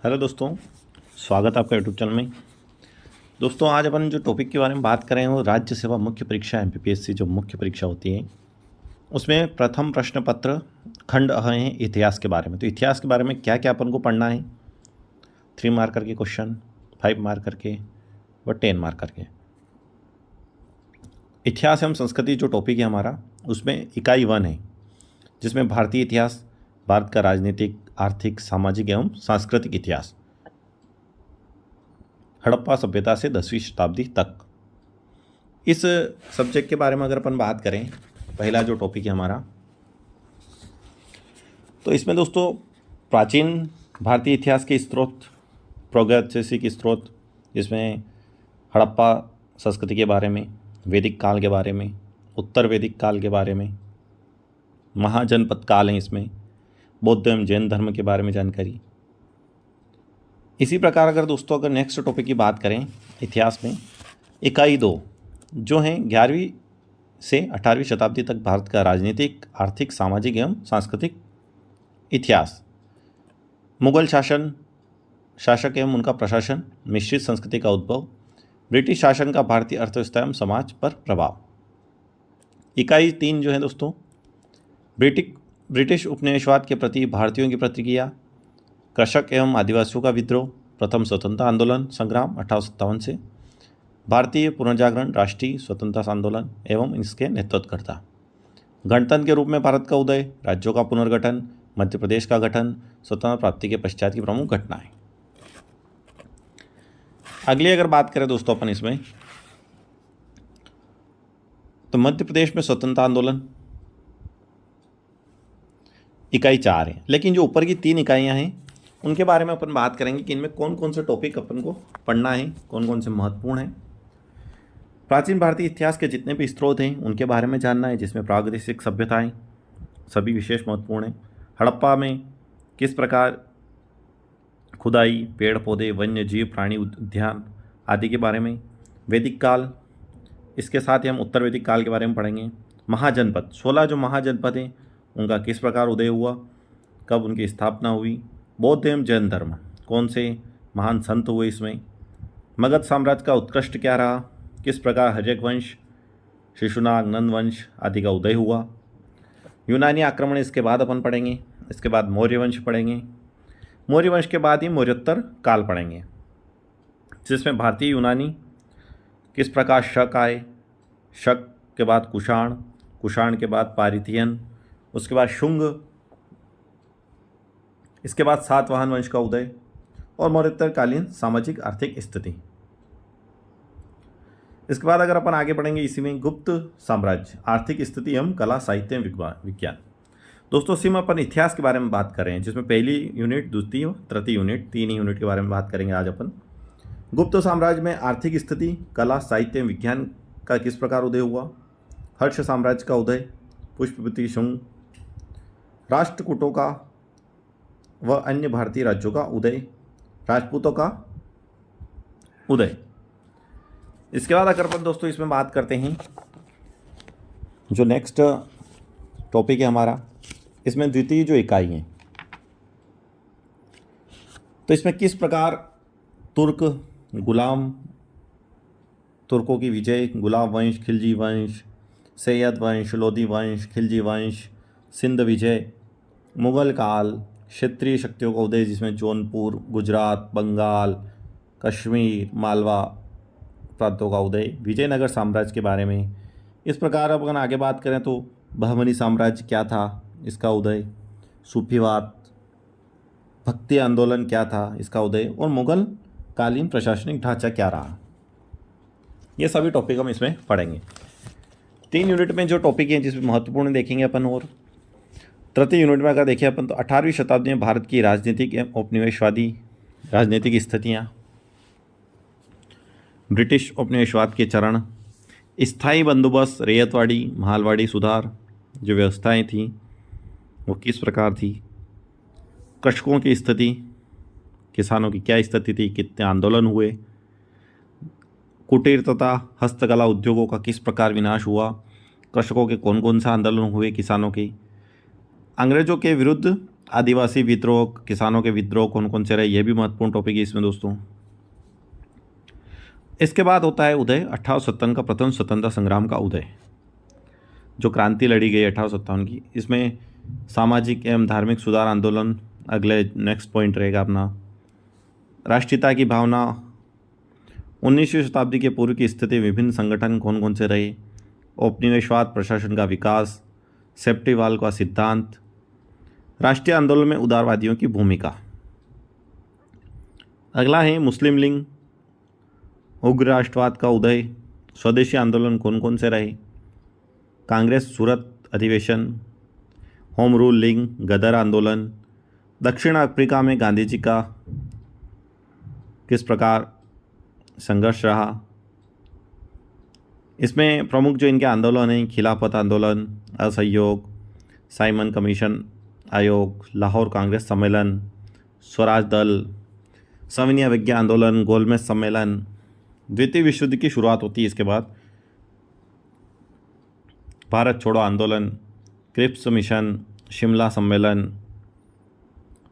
Hello दोस्तों, स्वागत है आपका यूट्यूब चैनल में। दोस्तों, आज अपन जो टॉपिक के बारे में बात करें वो राज्य सेवा मुख्य परीक्षा एमपीपीएससी जो मुख्य परीक्षा होती है उसमें प्रथम प्रश्न पत्र खंड है इतिहास के बारे में। तो इतिहास के बारे में क्या क्या अपन को पढ़ना है, 3 मार्कर के क्वेश्चन, 5 मार्कर के व 10 मार्कर के। इतिहास एवं संस्कृति जो टॉपिक है हमारा, उसमें इकाई 1 है जिसमें भारतीय इतिहास, भारत का राजनीतिक, आर्थिक, सामाजिक एवं सांस्कृतिक इतिहास, हड़प्पा सभ्यता से 10वीं शताब्दी तक। इस सब्जेक्ट के बारे में अगर अपन बात करें, पहला जो टॉपिक है हमारा, तो इसमें दोस्तों प्राचीन भारतीय इतिहास के स्रोत, प्रागैतिहासिक स्रोत, जिसमें हड़प्पा संस्कृति के बारे में, वैदिक काल के बारे में, उत्तर वैदिक काल के बारे में, महाजनपद काल है, इसमें बौद्ध एवं जैन धर्म के बारे में जानकारी। इसी प्रकार अगर दोस्तों अगर नेक्स्ट टॉपिक की बात करें इतिहास में, इकाई 2 जो हैं 11वीं से 18वीं शताब्दी तक भारत का राजनीतिक, आर्थिक, सामाजिक एवं सांस्कृतिक इतिहास, मुगल शासक एवं उनका प्रशासन, मिश्रित संस्कृति का उद्भव, ब्रिटिश शासन का भारतीय अर्थव्यवस्था एवं समाज पर प्रभाव। इकाई 3 जो है दोस्तों, ब्रिटिश उपनिवेशवाद के प्रति भारतीयों की प्रतिक्रिया, कृषक एवं आदिवासियों का विद्रोह, प्रथम स्वतंत्रता आंदोलन संग्राम 1857 से, भारतीय पुनर्जागरण, राष्ट्रीय स्वतंत्रता आंदोलन एवं इसके नेतृत्वकर्ता, गणतंत्र के रूप में भारत का उदय, राज्यों का पुनर्गठन, मध्य प्रदेश का गठन, स्वतंत्रता प्राप्ति के पश्चात की प्रमुख घटनाएं। अगली अगर बात करें दोस्तों अपन इसमें, तो मध्य प्रदेश में स्वतंत्रता आंदोलन इकाई 4 है, लेकिन जो ऊपर की 3 इकाइयाँ हैं उनके बारे में अपन बात करेंगे कि इनमें कौन कौन से टॉपिक अपन को पढ़ना है, कौन कौन से महत्वपूर्ण हैं। प्राचीन भारतीय इतिहास के जितने भी स्रोत हैं उनके बारे में जानना है, जिसमें प्रागैतिहासिक सभ्यताएं सभी विशेष महत्वपूर्ण हैं। हड़प्पा में किस प्रकार खुदाई, पेड़ पौधे, वन्य जीव, प्राणी उद्यान आदि के बारे में। वैदिक काल, इसके साथ ही हम उत्तर वैदिक काल के बारे में पढ़ेंगे। महाजनपद, 16 जो महाजनपद हैं उनका किस प्रकार उदय हुआ, कब उनकी स्थापना हुई। बौद्ध एवं जैन धर्म, कौन से महान संत हुए इसमें। मगध साम्राज्य का उत्कृष्ट क्या रहा, किस प्रकार हर्यक वंश, शिशुनाग, नंद वंश आदि का उदय हुआ। यूनानी आक्रमण इसके बाद अपन पढ़ेंगे। इसके बाद मौर्य वंश पढ़ेंगे। मौर्य वंश के बाद ही मौर्योत्तर काल पढ़ेंगे, जिसमें भारतीय यूनानी किस प्रकार शक आए, शक के बाद कुषाण, कुषाण के बाद पारिथियन, उसके बाद शुंग, इसके बाद सातवाहन वंश का उदय और मौर्योत्तर कालीन सामाजिक आर्थिक स्थिति। इसके बाद अगर अपन आगे बढ़ेंगे इसी में गुप्त साम्राज्य, आर्थिक स्थिति एवं कला, साहित्य, विज्ञान। दोस्तों इसी में अपन इतिहास के बारे में बात कर रहे हैं, जिसमें पहली यूनिट, द्वितीय और तृतीय यूनिट, 3 ही यूनिट के बारे में बात करेंगे आज अपन। गुप्त साम्राज्य में आर्थिक स्थिति, कला, साहित्य, विज्ञान का किस प्रकार उदय हुआ। हर्ष साम्राज्य का उदय, पुष्पवती शुंग, राष्ट्रकूटों का व अन्य भारतीय राज्यों का उदय, राजपूतों का उदय। इसके बाद अगर अपन दोस्तों इसमें बात करते हैं, जो नेक्स्ट टॉपिक है हमारा, इसमें द्वितीय जो इकाई है, तो इसमें किस प्रकार तुर्कों की विजय, गुलाम वंश, खिलजी वंश, सैयद वंश, लोदी वंश, खिलजी वंश, सिंध विजय, मुगल काल, क्षेत्रीय शक्तियों का उदय, जिसमें जौनपुर, गुजरात, बंगाल, कश्मीर, मालवा प्रांतों का उदय, विजयनगर साम्राज्य के बारे में। इस प्रकार अब अगर आगे बात करें तो बहमनी साम्राज्य क्या था, इसका उदय, सूफीवाद, भक्ति आंदोलन क्या था, इसका उदय, और मुगल कालीन प्रशासनिक ढांचा क्या रहा। ये सभी टॉपिक हम इसमें पढ़ेंगे। 3 यूनिट में जो टॉपिक हैं जिसमें महत्वपूर्ण देखेंगे अपन, और तृतीय यूनिट में अगर देखें अपन तो 18वीं शताब्दी में भारत की राजनीतिक एवं उपनिवेशवादी राजनीतिक स्थितियाँ, ब्रिटिश उपनिवेशवाद के चरण, स्थायी बंदोबस्त, रैयतवाड़ी, मालवाड़ी सुधार जो व्यवस्थाएं थीं वो किस प्रकार थी, कृषकों की स्थिति, किसानों की क्या स्थिति थी, कितने आंदोलन हुए, कुटीर तथा हस्तकला उद्योगों का किस प्रकार विनाश हुआ, कृषकों के कौन कौन सा आंदोलन हुए, किसानों के, अंग्रेजों के विरुद्ध आदिवासी विद्रोह, किसानों के विद्रोह कौन कौन से रहे, ये भी महत्वपूर्ण टॉपिक है इसमें दोस्तों। इसके बाद होता है उदय, 1857 का प्रथम स्वतंत्रता संग्राम का उदय, जो क्रांति लड़ी गई 1857 की। इसमें सामाजिक एवं धार्मिक सुधार आंदोलन अगले नेक्स्ट पॉइंट रहेगा अपना। राष्ट्रीयता की भावना, 19वीं शताब्दी के पूर्व की स्थिति, विभिन्न संगठन कौन कौन से रहे, औपनिवेशवाद, प्रशासन का विकास, सेफ्टी वाल का सिद्धांत, राष्ट्रीय आंदोलन में उदारवादियों की भूमिका। अगला है मुस्लिम लीग, उग्र राष्ट्रवाद का उदय, स्वदेशी आंदोलन कौन कौन से रहे, कांग्रेस सूरत अधिवेशन, होम रूल लीग, गदर आंदोलन, दक्षिण अफ्रीका में गांधी जी का किस प्रकार संघर्ष रहा। इसमें प्रमुख जो इनके आंदोलन हैं, खिलाफत आंदोलन, असहयोग, साइमन कमीशन आयोग, लाहौर कांग्रेस सम्मेलन, स्वराज दल, सविनय अवज्ञा आंदोलन, गोलमेज सम्मेलन। द्वितीय विश्व युद्ध की शुरुआत होती है इसके बाद, भारत छोड़ो आंदोलन, क्रिप्स मिशन, शिमला सम्मेलन,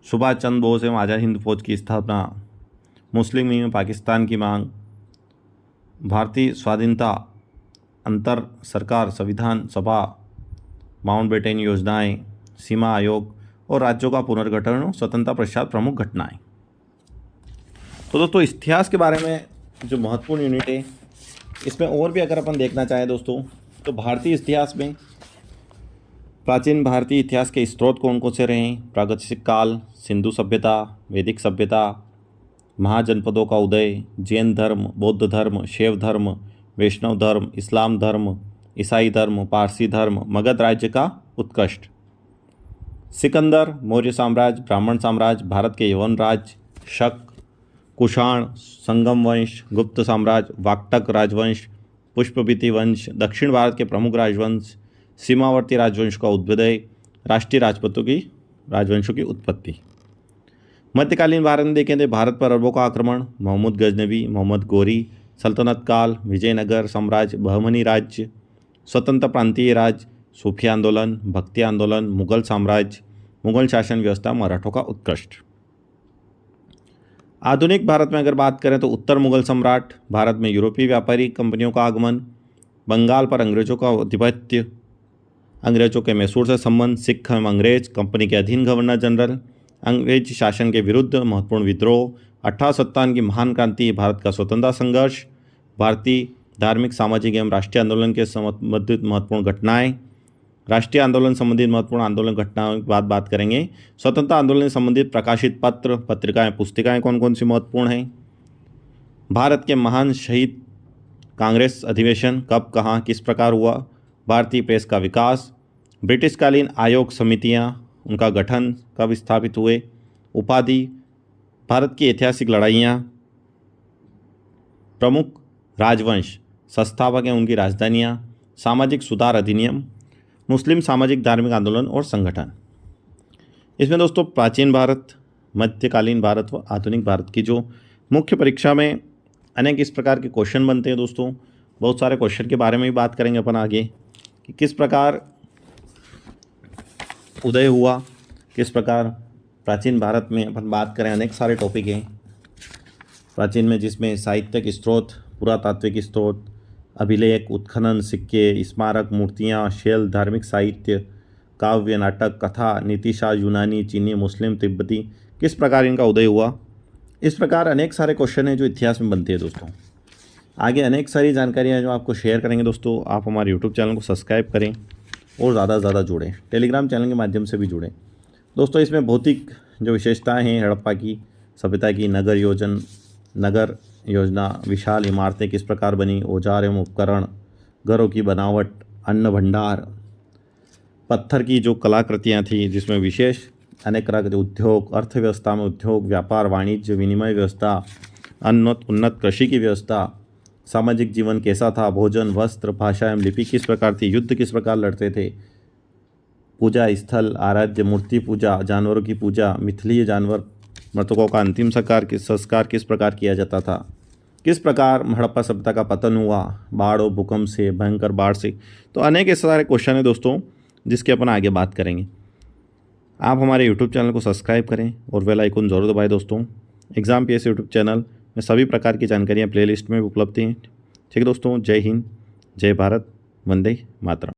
सुभाष चंद्र बोस एवं आज़ाद हिंद फौज की स्थापना, मुस्लिम लीग में पाकिस्तान की मांग, भारतीय स्वाधीनता, अंतर सरकार संविधान सभा, माउंटबेटन योजनाएं, सीमा आयोग और राज्यों का पुनर्गठन और स्वतंत्रता पश्चात प्रमुख घटनाएं। तो दोस्तों इतिहास के बारे में जो महत्वपूर्ण यूनिट है, इसमें और भी अगर अपन देखना चाहें दोस्तों, तो भारतीय इतिहास में प्राचीन भारतीय इतिहास के स्रोत कौन कौन से रहे, प्रागैतिहासिक काल, सिंधु सभ्यता, वैदिक सभ्यता, महाजनपदों का उदय, जैन धर्म, बौद्ध धर्म, शैव धर्म, वैष्णव धर्म, इस्लाम धर्म, ईसाई धर्म, पारसी धर्म, मगध राज्य का उत्कर्ष, सिकंदर, मौर्य साम्राज्य, ब्राह्मण साम्राज्य, भारत के यवन राज्य, शक, कुषाण, संगम वंश, गुप्त साम्राज्य, वाक्टक राजवंश, पुष्पवती वंश, दक्षिण भारत के प्रमुख राजवंश, सीमावर्ती राजवंश का उद्भय, राष्ट्रीय राजवंशों की उत्पत्ति। मध्यकालीन भारत में देखें तो भारत पर अरबों का आक्रमण, मोहम्मद गजनवी, मोहम्मद गोरी, सल्तनत काल, विजयनगर साम्राज्य, बहमनी राज्य, स्वतंत्र प्रांतीय राज्य, सूफी आंदोलन, भक्ति आंदोलन, मुगल साम्राज्य, मुगल शासन व्यवस्था, मराठों का उत्कृष्ट। आधुनिक भारत में अगर बात करें तो उत्तर मुगल सम्राट, भारत में यूरोपीय व्यापारी कंपनियों का आगमन, बंगाल पर अंग्रेजों का आधिपत्य, अंग्रेजों के मैसूर से संबंध, सिख एवं अंग्रेज, कंपनी के अधीन गवर्नर जनरल, अंग्रेज शासन के विरुद्ध महत्वपूर्ण विद्रोह, 1857 की महान क्रांति, भारत का स्वतंत्रता संघर्ष, भारतीय धार्मिक, सामाजिक एवं राष्ट्रीय आंदोलन के संबंधित महत्वपूर्ण घटनाएं, राष्ट्रीय आंदोलन संबंधित महत्वपूर्ण आंदोलन घटनाओं की बात करेंगे। स्वतंत्रता आंदोलन से संबंधित प्रकाशित पत्र, पत्रिकाएं, पुस्तिकाएं कौन कौन सी महत्वपूर्ण हैं, भारत के महान शहीद कांग्रेस अधिवेशन कब, कहाँ, किस प्रकार हुआ, भारतीय प्रेस का विकास, ब्रिटिशकालीन आयोग समितियां, उनका गठन कब स्थापित हुए, उपाधि, भारत की ऐतिहासिक लड़ाइयाँ, प्रमुख राजवंश, संस्थापक एवं उनकी राजधानियाँ, सामाजिक सुधार अधिनियम, मुस्लिम सामाजिक धार्मिक आंदोलन और संगठन। इसमें दोस्तों प्राचीन भारत, मध्यकालीन भारत व आधुनिक भारत की जो मुख्य परीक्षा में अनेक इस प्रकार के क्वेश्चन बनते हैं दोस्तों, बहुत सारे क्वेश्चन के बारे में भी बात करेंगे अपन आगे कि किस प्रकार उदय हुआ, किस प्रकार प्राचीन भारत में अपन बात करें, अनेक सारे टॉपिक हैं प्राचीन में, जिसमें साहित्यिक स्रोत, पुरातात्विक स्रोत, अभिलेख, उत्खनन, सिक्के, स्मारक, मूर्तियाँ, शैल, धार्मिक साहित्य, काव्य, नाटक, कथा, नीतिशास्त्र, यूनानी, चीनी, मुस्लिम, तिब्बती, किस प्रकार इनका उदय हुआ। इस प्रकार अनेक सारे क्वेश्चन हैं जो इतिहास में बनते हैं दोस्तों। आगे अनेक सारी जानकारियाँ जो आपको शेयर करेंगे दोस्तों। आप हमारे यूट्यूब चैनल को सब्सक्राइब करें और ज़्यादा से ज़्यादा जुड़ें, टेलीग्राम चैनल के माध्यम से भी जुड़ें दोस्तों। इसमें भौतिक जो विशेषताएँ हैं हड़प्पा की सभ्यता की, नगर योजना, विशाल इमारतें किस प्रकार बनी, औजार एवं उपकरण, घरों की बनावट, अन्न भंडार, पत्थर की जो कलाकृतियाँ थी जिसमें विशेष अनेक तरह के उद्योग, अर्थव्यवस्था में उद्योग, व्यापार, वाणिज्य, विनिमय व्यवस्था, उन्नत कृषि की व्यवस्था, सामाजिक जीवन कैसा था, भोजन, वस्त्र, भाषा एवं लिपि किस प्रकार थी, युद्ध किस प्रकार लड़ते थे, पूजा स्थल, आराध्य, मूर्ति पूजा, जानवरों की पूजा, मिथलीय जानवर, मृतकों का अंतिम संस्कार किस प्रकार किया जाता था, किस प्रकार हड़प्पा सभ्यता का पतन हुआ, बाढ़ और भूकंप से, भयंकर बाढ़ से। तो अनेक ऐसे सारे क्वेश्चन है दोस्तों जिसके अपन आगे बात करेंगे। आप हमारे यूट्यूब चैनल को सब्सक्राइब करें और बेल आइकन जरूर दबाएं दोस्तों। एग्ज़ाम पीएस यूट्यूब चैनल में सभी प्रकार की जानकारियाँ प्लेलिस्ट में उपलब्ध हैं। ठीक है दोस्तों, जय हिंद, जय भारत, वंदे मातरम।